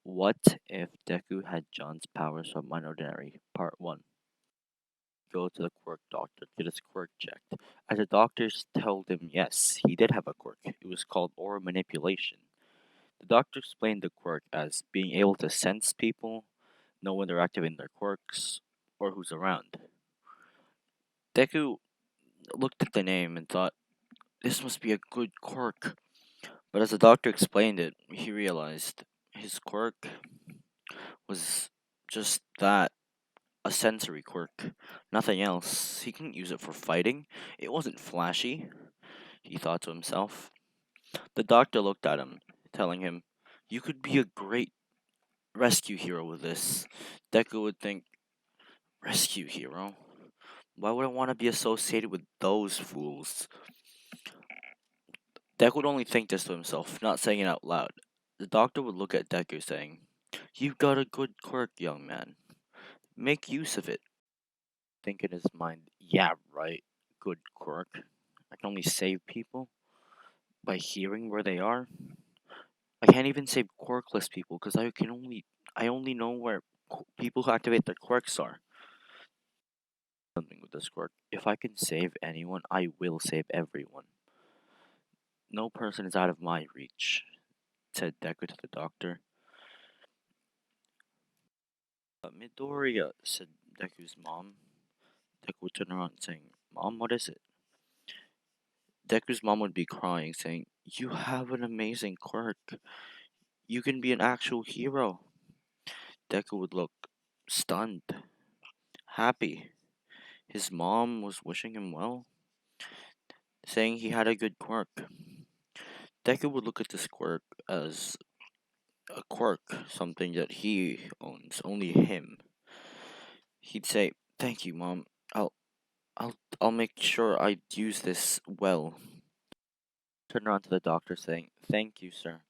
What if Deku had John's powers from Unordinary? Part 1. Go to the quirk doctor, get his quirk checked. As the doctors told him yes, he did have a quirk. It was called aura manipulation. The doctor explained the quirk as being able to sense people, know when they're activating their quirks, or who's around. Deku looked at the name and thought, this must be a good quirk. But as the doctor explained it, he realized his quirk was just that, a sensory quirk. Nothing else. He couldn't use it for fighting. It wasn't flashy, he thought to himself. The doctor looked at him, telling him, you could be a great rescue hero with this. Deku would think, rescue hero? Why would I want to be associated with those fools? Deku would only think this to himself, not saying it out loud. The doctor would look at Deku, saying, you've got a good quirk, young man. Make use of it. Think in his mind, yeah, right, good quirk. I can only save people by hearing where they are. I can't even save quirkless people because I only know where people who activate their quirks are. Something with this quirk. If I can save anyone, I will save everyone. No person is out of my reach, said Deku to the doctor. Midoriya, said Deku's mom. Deku would turn around saying, Mom, what is it? Deku's mom would be crying, saying, you have an amazing quirk. You can be an actual hero. Deku would look stunned, happy. His mom was wishing him well, saying he had a good quirk. Deku would look at this quirk as a quirk, something that he owns, only him. He'd say, "Thank you, Mom. I'll make sure I use this well." Turn around to the doctor, saying, "Thank you, sir.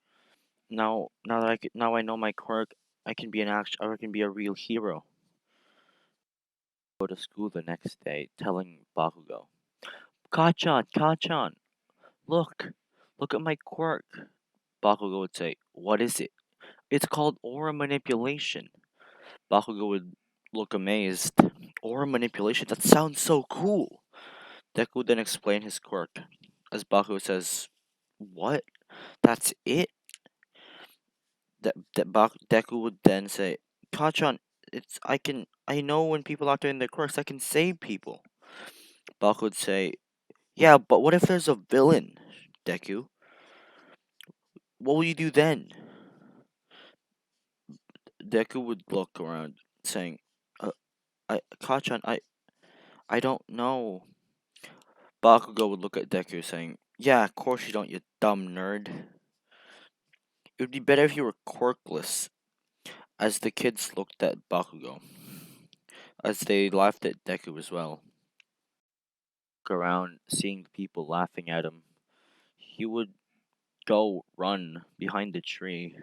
Now I know my quirk. I can be a real hero." Go to school the next day, telling Bakugo, Kachan, look, look at my quirk." Bakugo would say, "What is it?" "It's called aura manipulation." Bakugo would look amazed. Aura manipulation? That sounds so cool. Deku would then explain his quirk. As Bakugo says, "What? That's it?" Deku would then say, Kachan, I know when people are doing their quirks, I can save people. Bakugo would say, "Yeah, but what if there's a villain, Deku? What will you do then?" Deku would look around, saying, Kachan, I don't know." Bakugo would look at Deku, saying, "Yeah, of course you don't, you dumb nerd. It would be better if you were quirkless." As the kids looked at Bakugo, as they laughed at Deku as well. Look around, seeing people laughing at him, he would go run behind the tree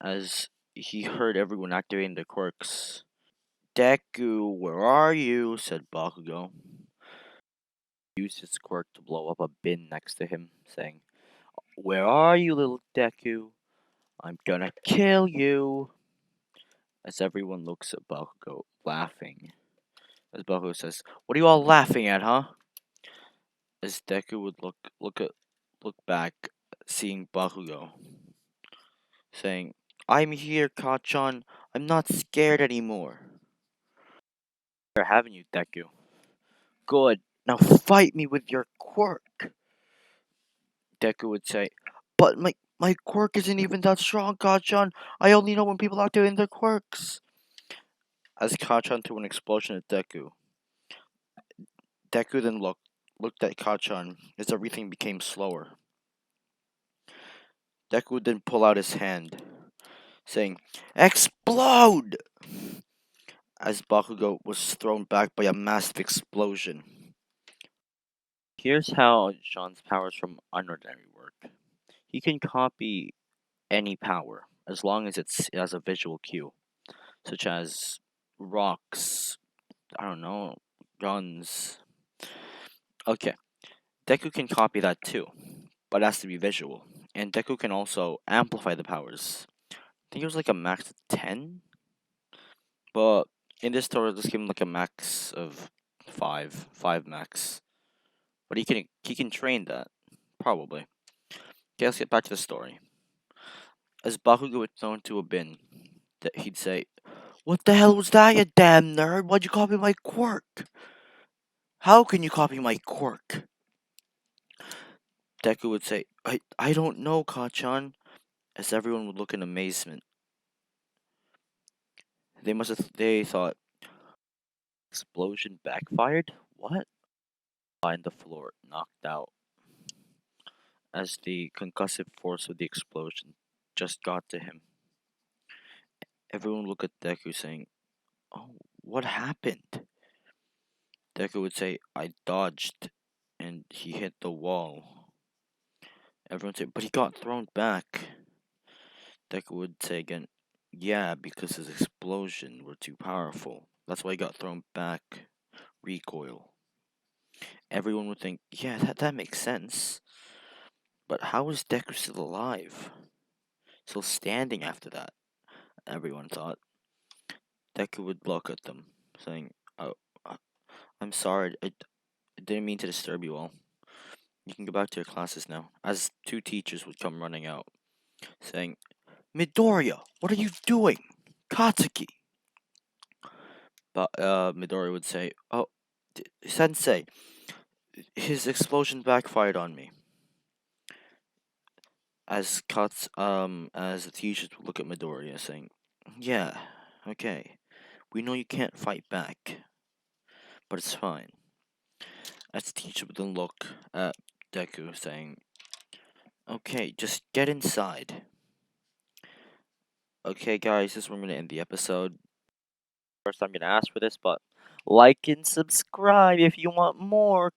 as he heard everyone activating their quirks. "Deku, where are you?" said Bakugo. He used his quirk to blow up a bin next to him, saying, "Where are you, little Deku? I'm gonna kill you." As everyone looks at Bakugo, laughing. As Bakugo says, "What are you all laughing at, huh?" As Deku would look back, seeing Bakugo, saying, "I'm here, Kachan. I'm not scared anymore." "Where haven't you, Deku?" "Good. Now fight me with your quirk." Deku would say, "But my quirk isn't even that strong, Kachan. I only know when people are doing their quirks." As Kachan threw an explosion at Deku, Deku then looked at Kachan as everything became slower. Deku would then pull out his hand, saying, "Explode!" as Bakugo was thrown back by a massive explosion. Here's how Sean's powers from Unordinary work. He can copy any power as long as it has a visual cue, such as rocks, I don't know, guns. Okay, Deku can copy that too, but it has to be visual. And Deku can also amplify the powers. think it was like a max of 10, but in this story, let's give him like a max of 5 max. But he can train that, probably. Okay, let's get back to the story. As Bakugo would thrown into a bin, that he'd say, "What the hell was that, you damn nerd? Why'd you copy my quirk? How can you copy my quirk?" Deku would say, I don't know, Kachan, as everyone would look in amazement. They thought, explosion backfired? What? Find the floor, knocked out, as the concussive force of the explosion just got to him. Everyone would look at Deku saying, "Oh, what happened?" Deku would say, "I dodged, and he hit the wall." Everyone said, "But he got thrown back." Deku would say again, "Yeah, because his explosion were too powerful. That's why he got thrown back. Recoil." Everyone would think, "Yeah, that makes sense. But how is Deku still alive? Still standing after that?" Everyone thought. Deku would look at them, saying, "Oh, uh, I'm sorry. I didn't mean to disturb you all. You can go back to your classes now." As two teachers would come running out, saying, "Midoriya, what are you doing? Katsuki!" But Midori would say, "Oh, Sensei, his explosion backfired on me." As the teachers would look at Midoriya, saying, "Yeah, okay, we know you can't fight back, but it's fine." As the teacher would then look at Deku, saying, "Okay, just get inside." Okay, guys, this is where I'm gonna end the episode. First, I'm gonna ask for this, but like and subscribe if you want more.